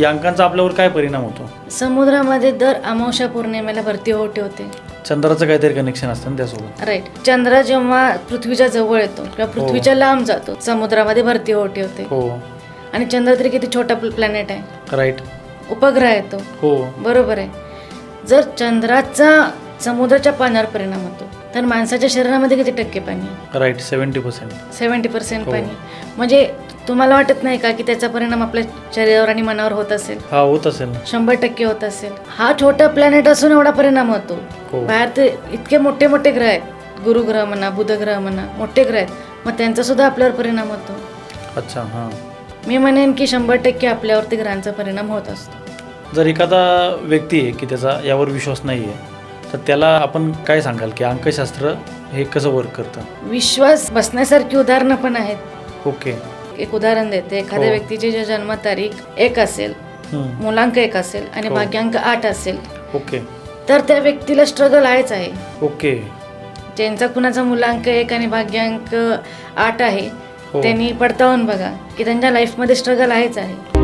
या अंकांचा आपल्यावर काय परिणाम होतो? समुद्रामध्ये दर अमावस्या पौर्णिमेला भरती ओहोटी होते. चंद्राचं काहीतरी कनेक्शन असतं ना त्यासोबत. राईट. चंद्र जेव्हा पृथ्वीच्या जवळ येतो किंवा पृथ्वीच्या लांब जातो समुद्रामध्ये भरती ओहोटी होते. हो. आणि चंद्र तरी किती छोटा प्लॅनेट आहे. राईट. उपग्रह येतो. हो बरोबर आहे. जर चंद्राचा समुद्राच्या पाण्यावर परिणाम होतो तर माणसाच्या शरीरामध्ये किती टक्के पाणी? राईट. 70%. 70% पाणी. म्हणजे तुम्हाला वाटत नाही का की त्याचा परिणाम आपल्या शरीरावर आणि मनावर होत असेल? हा, होत असेल ना. 100% होत असेल. हा छोटा प्लॅनेट असून एवढा परिणाम होतो. बाहेर ते इतके मोठे मोठे ग्रह आहेत, गुरुग्रह म्हणा, बुधग्रह म्हणा, मोठे ग्रह आहेत, मग त्यांचा सुद्धा आपल्यावर परिणाम होतो. अच्छा. हां. मी म्हणेन की 100% आपल्यावरती ग्रहांचा परिणाम होत असतो. जर एखादा व्यक्ती आहे की त्याचा यावर विश्वास नाही आहे तर त्याला आपण काय सांगाल की अंकशास्त्र हे कसं वर्क करतं? विश्वास बसण्यासारखी उदाहरणं पण आहेत. ओके. एक उदाहरण देते. एखाद्या व्यक्तीची जी जन्मतारीख 1 असेल, मुलांक 1 असेल आणि भाग्यांक 8 असेल, ओके, तर त्या व्यक्तीला स्ट्रगल आहेच आहे. ओके. ज्यांचा कुणाचा मुलांक 1 आणि भाग्यांक 8 आहे त्यांनी पडताळून बघा की त्यांच्या लाईफमध्ये स्ट्रगल आहेच आहे.